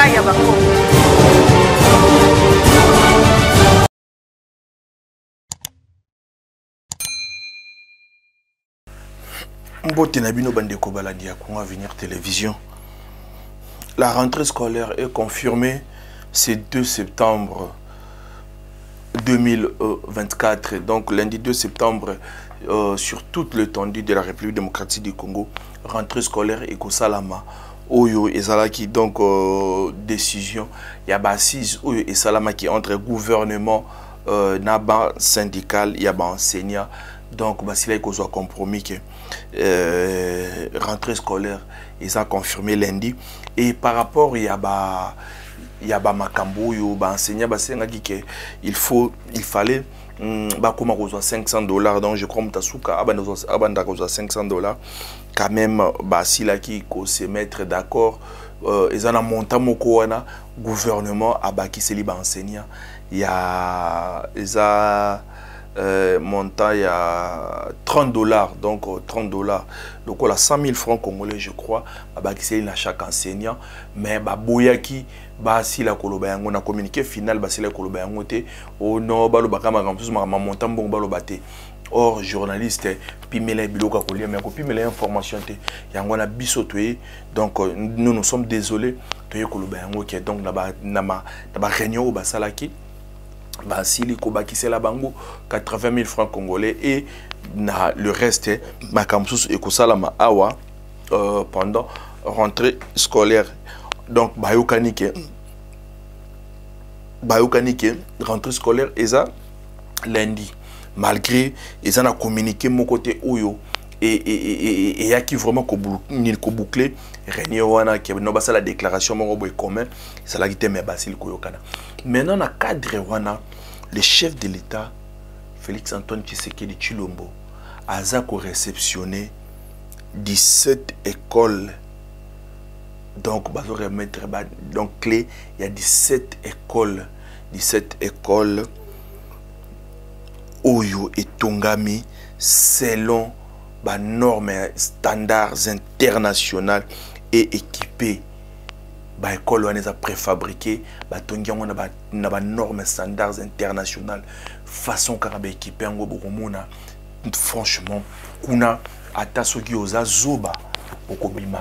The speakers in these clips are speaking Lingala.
état ya bango. Mbote Nabino Bandeko Baladi à Congo Avenir Télévision. La rentrée scolaire est confirmée ce 2 septembre 2024. Donc lundi 2 septembre, sur toute l'étendue de la République démocratique du Congo, rentrée scolaire et Salama. Oyo et Salaki, donc décision. Il y a assise Oyo et Salama qui entre gouvernement, Naba syndical, il y a enseignant. Donc, il y a un compromis que rentrée scolaire, ils ont confirmé lundi. Et par rapport, il y a Makambo, il y a enseignant, il fallait comment $500. Donc, je crois que $500. Quand même, si là qui se mettre d'accord, ils ont un montant moko gouvernement à baki c'est libre enseignant. Il y a montant il y a $30, donc $30. Donc on a 100 000 francs congolais, je crois, baki c'est à chaque enseignant. Mais boyaki si la koloba yango na communiqué final si la koloba yango te o no balo bakama kampusu ma montant bon balo baté. Or, journaliste, pimele biloka kolia, mais pimele information te. Yango na biso toye. Donc, nous sommes désolés. Toye koloba yango qui est donc na réunion au basalaki. Basili kobaki c'est la bango 80 000 francs congolais et le reste makamsus et kosalama awa pendant rentrée scolaire. Donc, bayokanike rentrée scolaire et ça lundi. Malgré ils ont communiqué mon côté Oyo et y a qui vraiment bouclé réunion wana qui no basa la déclaration mon boy commun ça la gité mais basil koyokana. Maintenant na cadre wana le chef de l'État Félix Antoine Tshisekedi Tshilombo a réceptionné 17 écoles. Donc bazo remettre donc clé il y a 17 écoles Oyo et Tongami selon les normes standards internationales et équipées. Les écoles sont préfabriquées, les normes standards internationales façon qu'on équipé franchement, on a attaqué aux azoba.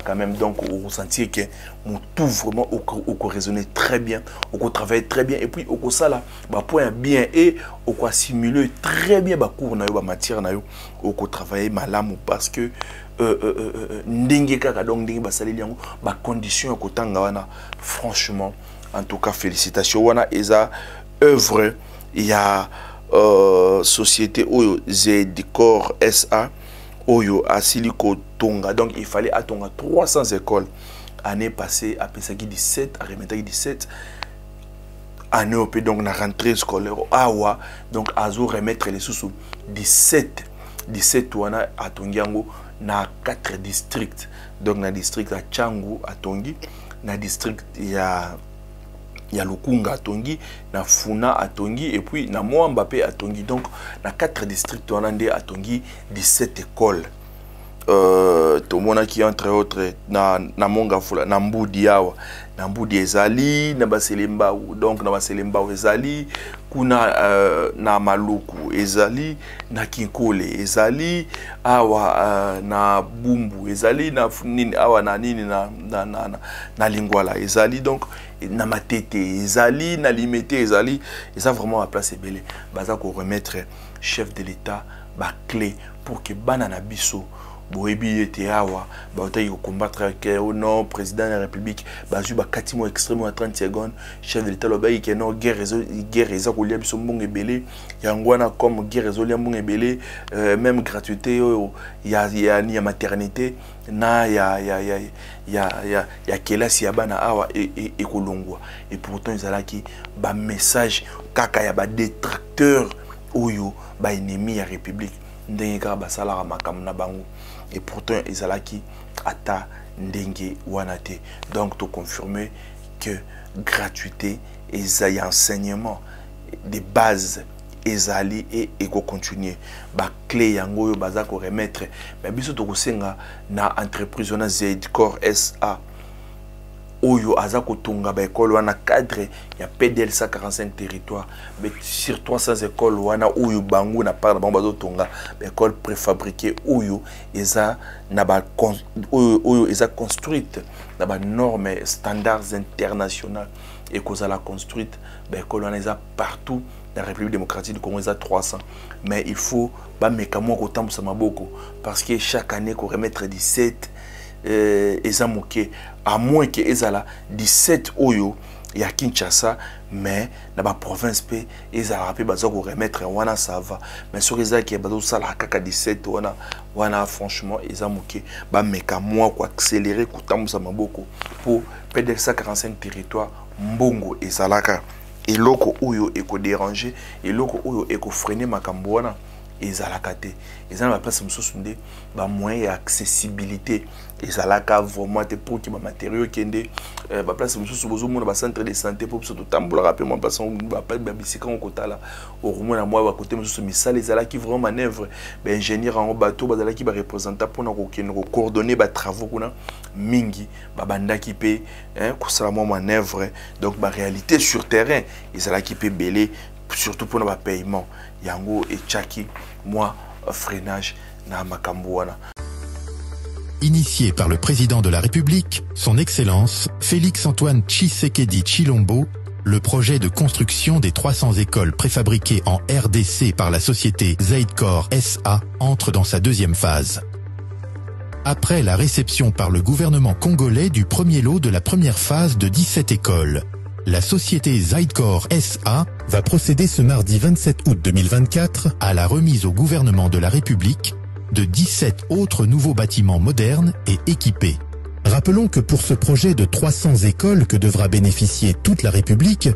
Quand même, donc on sentit que mon tout vraiment on raisonner très bien, on travaille très bien et puis on ça là point bien et on simuler très bien cours na yo matière na yo on travailler malamu parce que ndenge kaka donc ndenge basali yango ba condition ko tanga wana franchement en tout cas félicitations wana eza œuvre il y a société Oyo Zedicor SA Oyo Asiliko Tonga. Donc il fallait à Tonga 300 écoles. Année passée, à Pesaki 17, à Remetaki 17. Année au donc la rentrée scolaire Awa. Donc Azo remettre les sous 17 wana à Tongiango na 4 districts. Donc na district à Tchangu à Tongi, na district il y a Lukunga à Tongi, na Funa à Tongi et puis na Moambapé à Tongi. Donc na 4 districts à Tongi 17 écoles. Tout le monde qui entre autres na Mongafula na Mbudi yawa na Mbudi ezali na Baselemba donc na Baselemba ezali kuna na Maluku ezali na Kinkole ezali awa na Bumbu ezali na nini awa na nini na Lingwala ezali donc na Matete ezali na Limete ezali et ça vraiment à place belé baza ko remettre chef de l'État ba clé pour que banana biso Boebi était awa, il combattre au non président de la République, bazu ba katimo extrêmement à 30 secondes, chef de l'État lobai qui non guerre réseau ko liabiso mbongo ebele, yangwana comme guerre réseau mbongo ebele, même gratuité ya maternité na ya kelasi ya bana awa et kolongwa et pourtant ils ala ki ba message kaka ya ba détracteur oyo ba ennemi ya République ndenge ka basala makam na bango. Et pourtant, ils ont qui ata ndenge wanate. Donc, tu confirmer que gratuité et enseignement de base ezali et continuer. Ba clé yango yo baza ko remettre. Mais biso to kosenga na entreprise na Zedicor SA oyo aza kotonga ba école wana cadre ya PDL 145 territoires mais sur 300 écoles wana oyo bango na part na bango bazo tonga ba école préfabriquée oyo eza na ba oyo eza construite na ba normes standards internationales et kozala construite ba école wana eza partout la République démocratique du Congo eza 300 mais il faut ba mekamo ko tambusa maboko parce que chaque année ko remettre 17 eza moke à moins que ezala 17 oyo ya Kinshasa mais na ba province pe ezala pe bazo ko remettre wana ça va mais sur eza ki bazo sala kaka 17 wana franchement eza moke ba meka moi ko accélérer ko tambusa maboko pour PDL 145 territoires mbongo ezalaka eloko oyo eko déranger eloko oyo eko freiner makambo wana ezalaka te ezala ba place mosusu nde ba moyen ya accessibilité ezalaka vraiment te pour ki ba matériaux kende ba place mosusu bozo mona ba centre de santé pour so tambola rappeler moi parce on ba pas ba bisika on kotala au mona moi ba côté mosusu misala ezala ki vraiment manœuvre ba ingénieur en bateau bazala ki ba représentant pour na ko coordonner ba travaux kuna mingi ba bandaki pe ko sala moi manœuvre donc ba réalité sur terrain ezala ki pe belé surtout pour nos paiements yango et chaki moi freinage na makambo wana. Initié par le président de la République, son Excellence Félix-Antoine Tshisekedi Tshilombo, le projet de construction des 300 écoles préfabriquées en RDC par la société Zaidcor SA entre dans sa deuxième phase. Après la réception par le gouvernement congolais du premier lot de la première phase de 17 écoles, la société Zaidcor SA va procéder ce mardi 27 août 2024 à la remise au gouvernement de la République de 17 autres nouveaux bâtiments modernes et équipés. Rappelons que pour ce projet de 300 écoles que devra bénéficier toute la République,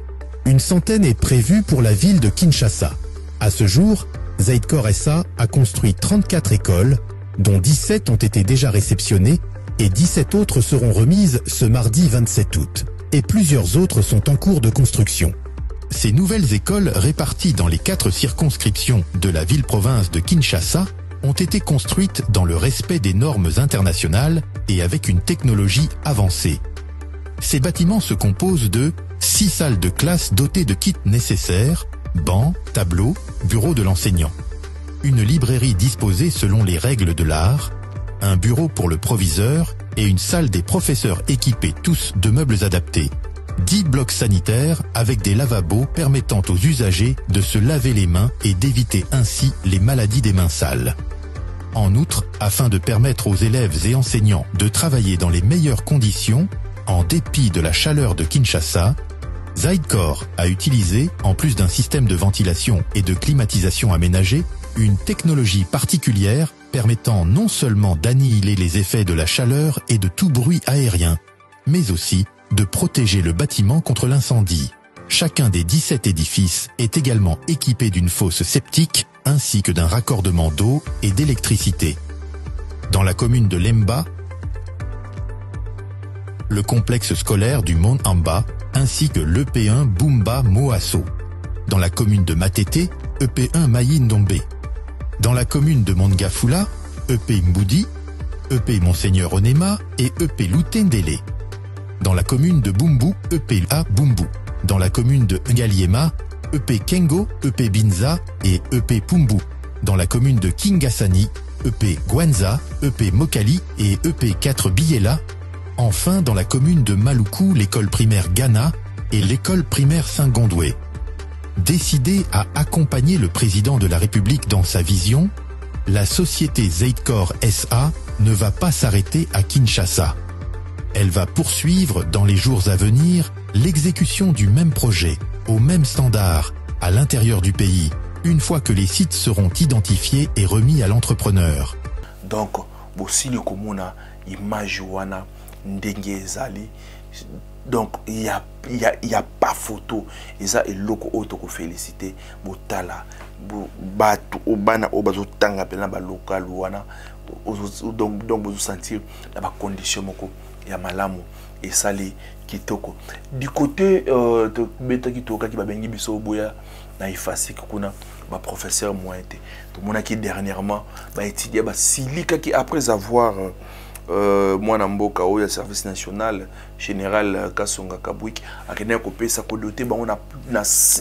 une centaine est prévue pour la ville de Kinshasa. À ce jour, Zaidcor SA a construit 34 écoles, dont 17 ont été déjà réceptionnées et 17 autres seront remises ce mardi 27 août. Et plusieurs autres sont en cours de construction. Ces nouvelles écoles réparties dans les 4 circonscriptions de la ville-province de Kinshasa ont été construites dans le respect des normes internationales et avec une technologie avancée. Ces bâtiments se composent de 6 salles de classe dotées de kits nécessaires, bancs, tableaux, bureaux de l'enseignant, une librairie disposée selon les règles de l'art, un bureau pour le proviseur et une salle des professeurs équipés tous de meubles adaptés. 10 blocs sanitaires avec des lavabos permettant aux usagers de se laver les mains et d'éviter ainsi les maladies des mains sales. En outre, afin de permettre aux élèves et enseignants de travailler dans les meilleures conditions, en dépit de la chaleur de Kinshasa, Zaidcor a utilisé, en plus d'un système de ventilation et de climatisation aménagé, une technologie particulière permettant non seulement d'annihiler les effets de la chaleur et de tout bruit aérien, mais aussi de protéger le bâtiment contre l'incendie. Chacun des 17 édifices est également équipé d'une fosse septique ainsi que d'un raccordement d'eau et d'électricité. Dans la commune de Lemba, le complexe scolaire du Mont Amba ainsi que l'EP1 Bumba Moasso. Dans la commune de Matete, EP1 Mayi-Ndombe. Dans la commune de Mongafula, EP Mboudi, EP Monseigneur Onema et EP Lutendele. Dans la commune de Bumbu, EP A Bumbu. Dans la commune de Ngaliema, EP Kengo, EP Binza et EP Pumbu. Dans la commune de Kingasani, EP Gwanza, EP Mokali et EP 4 Biela. Enfin, dans la commune de Maluku, l'école primaire Ghana et l'école primaire Saint-Gondoué. Décidée à accompagner le président de la République dans sa vision, la société Zaidcor SA ne va pas s'arrêter à Kinshasa. Elle va poursuivre dans les jours à venir l'exécution du même projet, au même standard, à l'intérieur du pays, une fois que les sites seront identifiés et remis à l'entrepreneur. Donc, si le komuna image wana ndenge ezali, donc il y a pas photo et ça est loko auto ko féliciter botala batu obana obazo tanga pena ba local wana donc vous sentir la ba condition moko ya malamu et sali kitoko du côté de beta kitoka ki ba bengi biso boya na ifasi kuna ba professeur moyen tout monde qui dernièrement ba étudier ba silika qui après avoir mwana mboka oyo service national général Kasonga Kabwik akene ko pesa ko doter bango na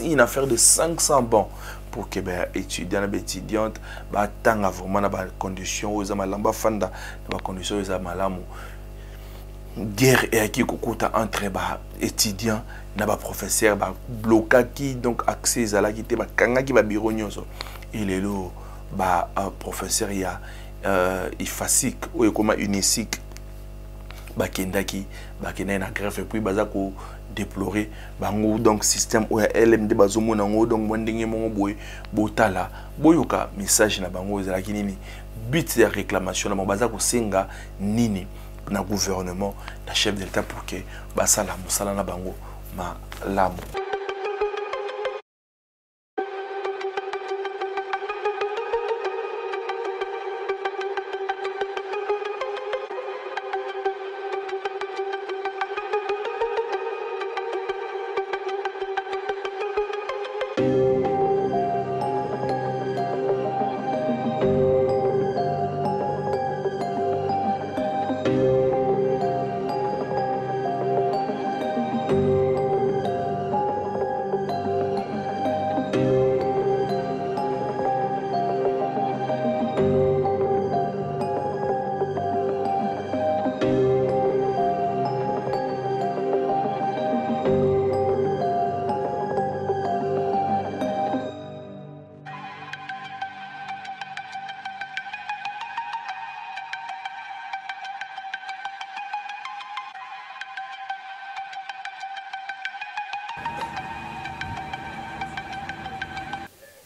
une affaire de 500 bons pour que ben étudiants et étudiantes ba tanga vraiment na ba conditions aux amalamba fanda ba conditions aux amalamu guerre et qui kokuta entre ba étudiants na ba professeurs ba blokaki donc accès à la kité ba kangaki ba bureau nyonso et lelo ba professeur ya ifasik ou comme unisik bakendaki bakena na greffe et puis bazako déplorer bango donc système ou LMD bazomona ngo donc ndenge mongo boy botala boyoka message na bango ezalaki nini but de réclamation na bazako senga nini na gouvernement na chef de l'état pour que basala musala na bango ma lamu.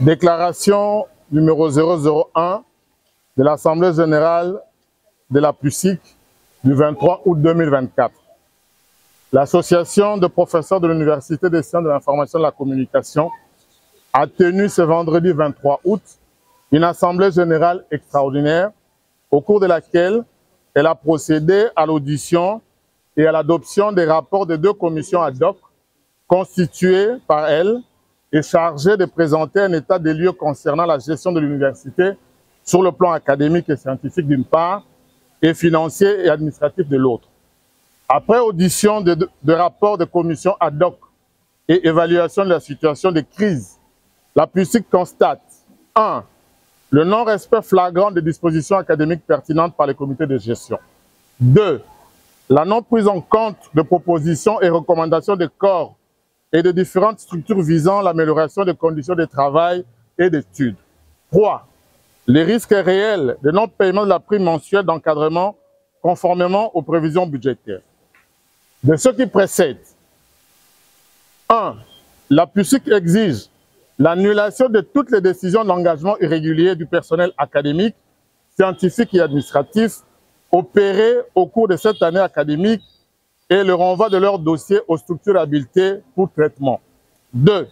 Déclaration numéro 001 de l'Assemblée générale de la PUSIC du 23 août 2024. L'Association de professeurs de l'Université des sciences de l'information et de la communication a tenu ce vendredi 23 août une Assemblée générale extraordinaire au cours de laquelle elle a procédé à l'audition et à l'adoption des rapports de 2 commissions ad hoc constituées par elle et chargé de présenter un état des lieux concernant la gestion de l'université sur le plan académique et scientifique d'une part et financier et administratif de l'autre. Après audition de rapports de commission ad hoc et évaluation de la situation de crise, la PUSIC constate 1. Le non-respect flagrant des dispositions académiques pertinentes par les comités de gestion. 2. La non-prise en compte de propositions et recommandations des corps et de différentes structures visant l'amélioration des conditions de travail et d'études. 3. Les risques réels de non-paiement de la prime mensuelle d'encadrement conformément aux prévisions budgétaires. De ce qui précède, 1. La PUSIC exige l'annulation de toutes les décisions d'engagement irrégulier du personnel académique, scientifique et administratif opérées au cours de cette année académique et le renvoi de leur dossier aux structures habilitées pour traitement. 2.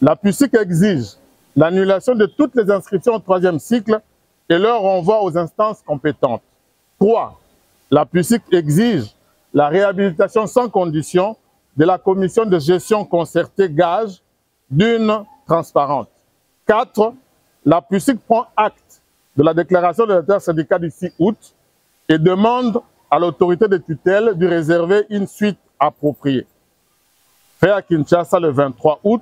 La PUSIC exige l'annulation de toutes les inscriptions au 3e cycle et leur renvoi aux instances compétentes. 3. La PUSIC exige la réhabilitation sans condition de la commission de gestion concertée gage d'une transparente. 4. La PUSIC prend acte de la déclaration de l'intersyndicat du 6 août et demande à l'autorité de tutelle de réserver une suite appropriée. Fait à Kinshasa le 23 août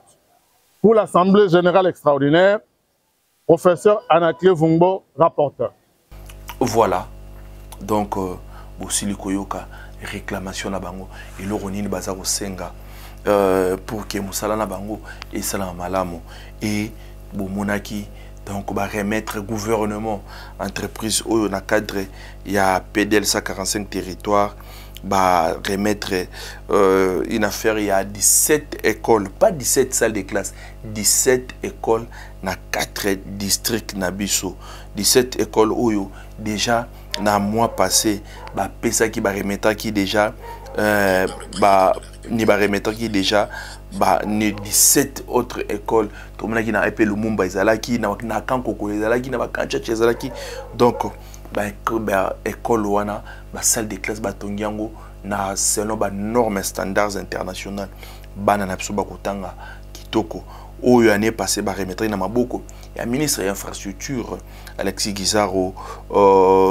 pour l'Assemblée générale extraordinaire, professeur Anaclé Vungbo, rapporteur. Voilà, donc, Bosili Koyoka, réclamation na bango, et l'Oronini Bazaro Senga, pour que Moussala na bango et Salam Malamo, et Bomonaki. Donc, on va remettre gouvernement, entreprise, où on a cadre, il y a PDL 145 territoires, va remettre une affaire, il y a 17 écoles, pas 17 salles de classe, 17 écoles dans 4 districts Nabiso. 17 écoles où déjà, dans le mois passé, bah, PESA qui va remettre qui déjà, ni va remettre qui déjà, bah, 17 autres écoles. Tout le monde qui n'a pas le Mumba, Izalaki, n'a Kankoko, Izalaki, n'a pas Kanchach, Izalaki. Donc, bah, école wana, bah, salle de classe, bah, Tongiango, na selon bah, normes standards internationales. Bah, na Napsuba Kotanga, Kitoko. oyo année passée ba remettre na maboko ya ministre ya infrastructure Alexis Gizaro,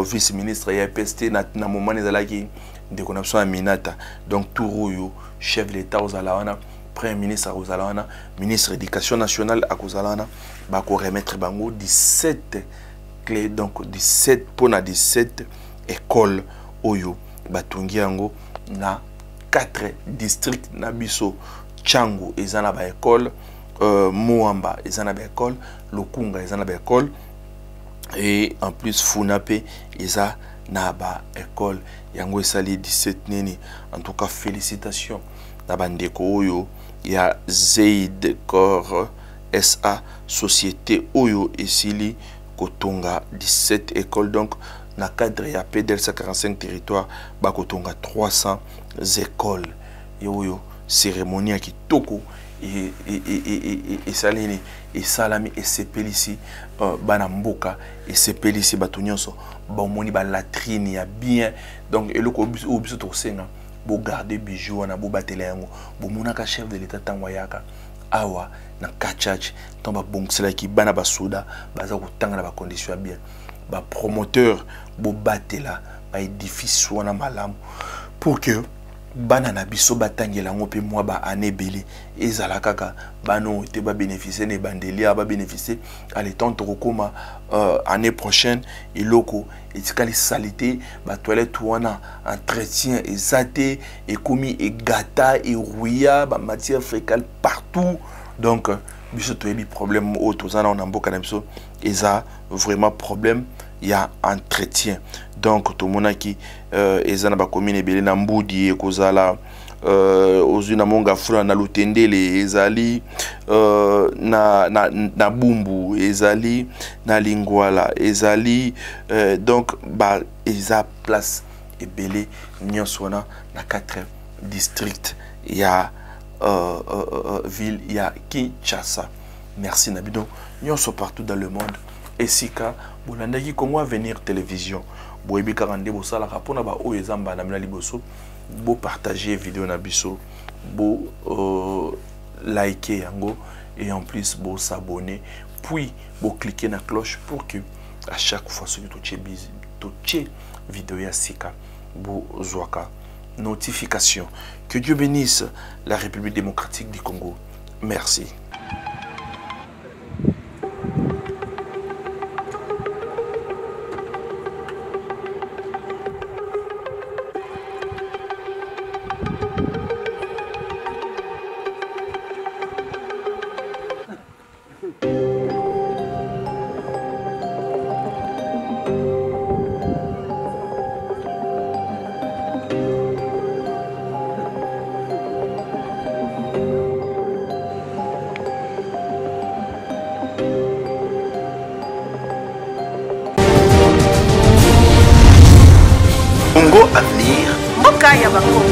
vice ministre ya PST na moment ezalaki de connexion à Minata. Donc Tourouyo, chef de l'État aux Alawana, premier ministre aux Alawana, ministre de l'Éducation nationale à Kozalana, va remettre bango 17 clés, donc 17 pour 17 écoles Oyo, Batungiango, na 4 districts na biso, Chango, ezana ba école, Moamba, ezana ba école, Lokunga, ezana ba école, et en plus Funape, eza na ba école yango esali 17 nini. En tout cas félicitations na bandeko oyo ya Zeid Corps SA société oyo esili kotonga 17 écoles. Donc na cadre ya PDLSA 45 territoires ba kotonga 300 écoles yoyo cérémonie ya kitoko et salini et salami et sepelisi bana mboka et sepelisi bato nyonso ba moni ba latrine ya bien. Donc eloko obiso to senga bo garder bijoux na bo batela yango bo monaka chef de l'état tangwayaka awa na kachach tomba bongsela ki bana basoda baza kutanga na ba conditions bien ba promoteur bo batela ba édifice wana malamu pour que bana na biso batangela ngo pe moi ba année belé ezala kaka bano te ba bénéficier ne bandelia ba bénéficier à l'étant tokoma année prochaine iloko etikali salité ba toilette wana entretien ezate et komi et gata et rouilla ba matière fécale partout. Donc biso to yebi problème o tozana on mboka na biso eza vraiment problème ya entretien. Donc tout mona ki ezana ba commune belé na mbudi ekozala ozuna monga fula na lutendele ezali na bumbu ezali na lingwala ezali donc ba eza place ebele nyonsona na 4 districts ya ville ya Kinshasa. Merci Nabido nyonso partout dans le monde. Esika bolandaki Congo Avenir télévision boyebi karande bosala rapona ba oyo ezamba na mina liboso bo partager vidéo na biso bo liker yango et en plus bo s'abonner puis bo cliquer na cloche pour que à chaque fois ce que tu vidéo ya sika bo zwaka notification. Que Dieu bénisse la République démocratique du Congo. Merci. Congo Avenir. Mboka ya Bakongo.